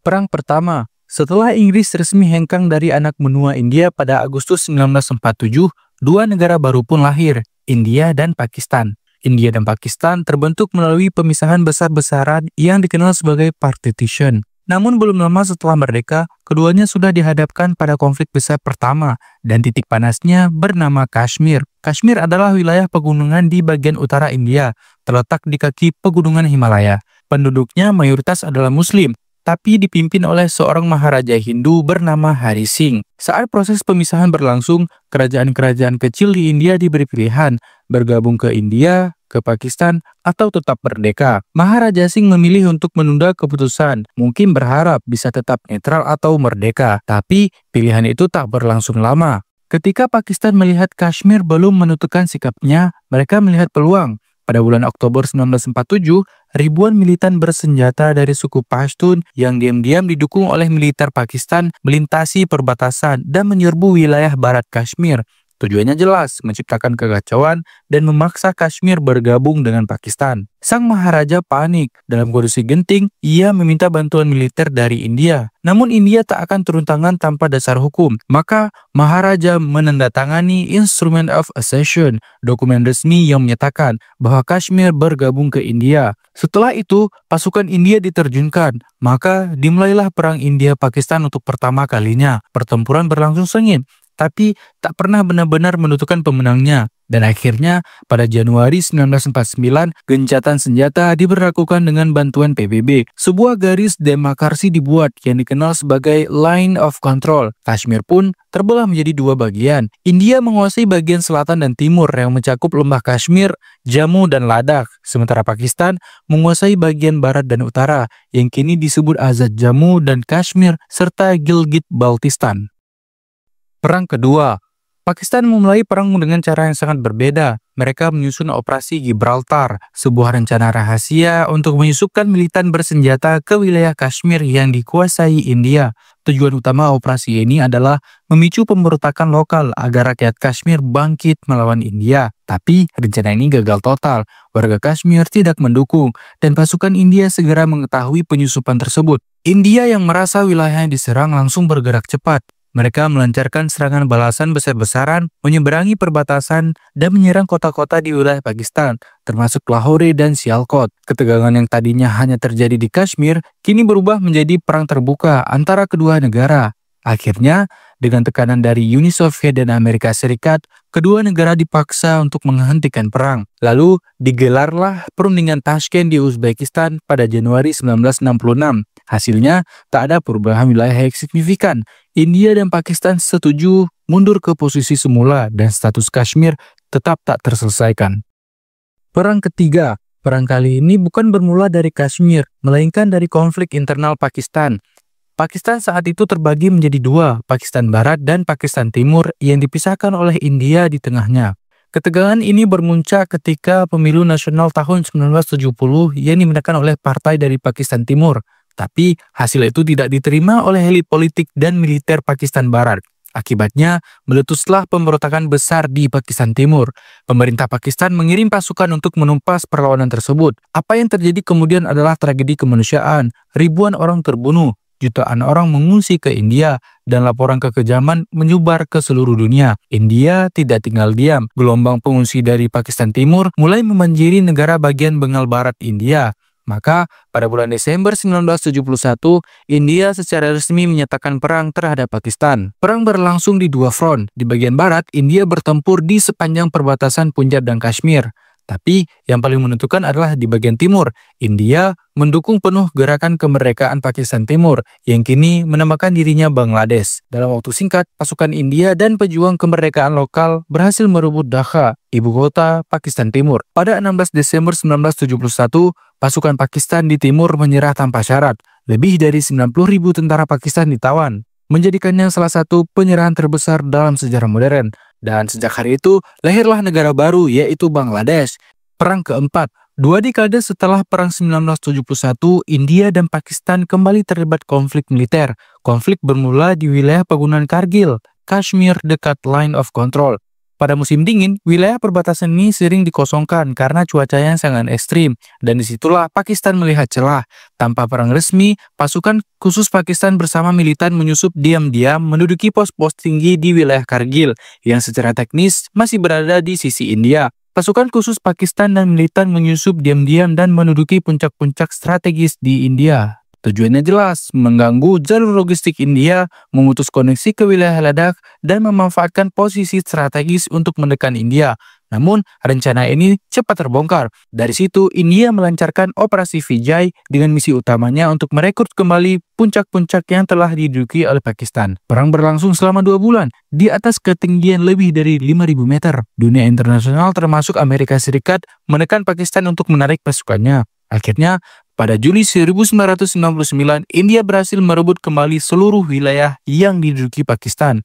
Perang Pertama. Setelah Inggris resmi hengkang dari anak benua India pada Agustus 1947, dua negara baru pun lahir, India dan Pakistan. India dan Pakistan terbentuk melalui pemisahan besar-besaran yang dikenal sebagai partition. Namun belum lama setelah merdeka, keduanya sudah dihadapkan pada konflik besar pertama, dan titik panasnya bernama Kashmir. Kashmir adalah wilayah pegunungan di bagian utara India, terletak di kaki pegunungan Himalaya. Penduduknya mayoritas adalah Muslim, tapi dipimpin oleh seorang maharaja Hindu bernama Hari Singh. Saat proses pemisahan berlangsung, kerajaan-kerajaan kecil di India diberi pilihan, bergabung ke India, ke Pakistan, atau tetap merdeka. Maharaja Singh memilih untuk menunda keputusan, mungkin berharap bisa tetap netral atau merdeka, tapi pilihan itu tak berlangsung lama. Ketika Pakistan melihat Kashmir belum menentukan sikapnya, mereka melihat peluang. Pada bulan Oktober 1947, ribuan militan bersenjata dari suku Pashtun yang diam-diam didukung oleh militer Pakistan melintasi perbatasan dan menyerbu wilayah barat Kashmir. Tujuannya jelas, menciptakan kekacauan dan memaksa Kashmir bergabung dengan Pakistan. Sang Maharaja panik. Dalam kondisi genting, ia meminta bantuan militer dari India. Namun India tak akan turun tangan tanpa dasar hukum. Maka Maharaja menandatangani Instrument of Accession, dokumen resmi yang menyatakan bahwa Kashmir bergabung ke India. Setelah itu, pasukan India diterjunkan. Maka dimulailah Perang India-Pakistan untuk pertama kalinya. Pertempuran berlangsung sengit, tapi tak pernah benar-benar menentukan pemenangnya. Dan akhirnya, pada Januari 1949, gencatan senjata diberlakukan dengan bantuan PBB. Sebuah garis demarkasi dibuat yang dikenal sebagai Line of Control. Kashmir pun terbelah menjadi dua bagian. India menguasai bagian selatan dan timur yang mencakup lembah Kashmir, Jammu, dan Ladakh. Sementara Pakistan menguasai bagian barat dan utara, yang kini disebut Azad Jammu dan Kashmir, serta Gilgit-Baltistan. Perang Kedua. Pakistan memulai perang dengan cara yang sangat berbeda. Mereka menyusun Operasi Gibraltar, sebuah rencana rahasia untuk menyusupkan militan bersenjata ke wilayah Kashmir yang dikuasai India. Tujuan utama operasi ini adalah memicu pemberontakan lokal agar rakyat Kashmir bangkit melawan India. Tapi rencana ini gagal total. Warga Kashmir tidak mendukung, dan pasukan India segera mengetahui penyusupan tersebut. India yang merasa wilayahnya diserang langsung bergerak cepat. Mereka melancarkan serangan balasan besar-besaran, menyeberangi perbatasan, dan menyerang kota-kota di wilayah Pakistan, termasuk Lahore dan Sialkot. Ketegangan yang tadinya hanya terjadi di Kashmir, kini berubah menjadi perang terbuka antara kedua negara. Akhirnya, dengan tekanan dari Uni Soviet dan Amerika Serikat, kedua negara dipaksa untuk menghentikan perang. Lalu, digelarlah perundingan Tashkent di Uzbekistan pada Januari 1966. Hasilnya, tak ada perubahan wilayah yang signifikan. India dan Pakistan setuju mundur ke posisi semula dan status Kashmir tetap tak terselesaikan. Perang Ketiga. Perang kali ini bukan bermula dari Kashmir, melainkan dari konflik internal Pakistan. Pakistan saat itu terbagi menjadi dua, Pakistan Barat dan Pakistan Timur yang dipisahkan oleh India di tengahnya. Ketegangan ini bermuncak ketika pemilu nasional tahun 1970 yang dimenangkan oleh partai dari Pakistan Timur. Tapi hasil itu tidak diterima oleh elit politik dan militer Pakistan Barat. Akibatnya, meletuslah pemberontakan besar di Pakistan Timur. Pemerintah Pakistan mengirim pasukan untuk menumpas perlawanan tersebut. Apa yang terjadi kemudian adalah tragedi kemanusiaan. Ribuan orang terbunuh, jutaan orang mengungsi ke India, dan laporan kekejaman menyebar ke seluruh dunia. India tidak tinggal diam. Gelombang pengungsi dari Pakistan Timur mulai membanjiri negara bagian Bengal Barat India. Maka, pada bulan Desember 1971, India secara resmi menyatakan perang terhadap Pakistan. Perang berlangsung di dua front. Di bagian barat, India bertempur di sepanjang perbatasan Punjab dan Kashmir. Tapi, yang paling menentukan adalah di bagian timur. India mendukung penuh gerakan kemerdekaan Pakistan Timur, yang kini menamakan dirinya Bangladesh. Dalam waktu singkat, pasukan India dan pejuang kemerdekaan lokal berhasil merebut Dhaka, ibu kota Pakistan Timur. Pada 16 Desember 1971, pasukan Pakistan di timur menyerah tanpa syarat. Lebih dari 90.000 tentara Pakistan ditawan, menjadikannya salah satu penyerahan terbesar dalam sejarah modern. Dan sejak hari itu, lahirlah negara baru, yaitu Bangladesh. Perang keempat. 2 dekade setelah Perang 1971, India dan Pakistan kembali terlibat konflik militer. Konflik bermula di wilayah pegunungan Kargil, Kashmir dekat Line of Control. Pada musim dingin, wilayah perbatasan ini sering dikosongkan karena cuacanya sangat ekstrim, dan disitulah Pakistan melihat celah. Tanpa perang resmi, pasukan khusus Pakistan bersama militan menyusup diam-diam menduduki pos-pos tinggi di wilayah Kargil, yang secara teknis masih berada di sisi India. Pasukan khusus Pakistan dan militan menyusup diam-diam dan menduduki puncak-puncak strategis di India. Tujuannya jelas, mengganggu jalur logistik India, memutus koneksi ke wilayah Ladakh, dan memanfaatkan posisi strategis untuk menekan India. Namun, rencana ini cepat terbongkar. Dari situ, India melancarkan Operasi Vijay dengan misi utamanya untuk merekrut kembali puncak-puncak yang telah diduduki oleh Pakistan. Perang berlangsung selama 2 bulan, di atas ketinggian lebih dari 5.000 meter. Dunia internasional termasuk Amerika Serikat menekan Pakistan untuk menarik pasukannya. Akhirnya, pada Juli 1999, India berhasil merebut kembali seluruh wilayah yang diduduki Pakistan.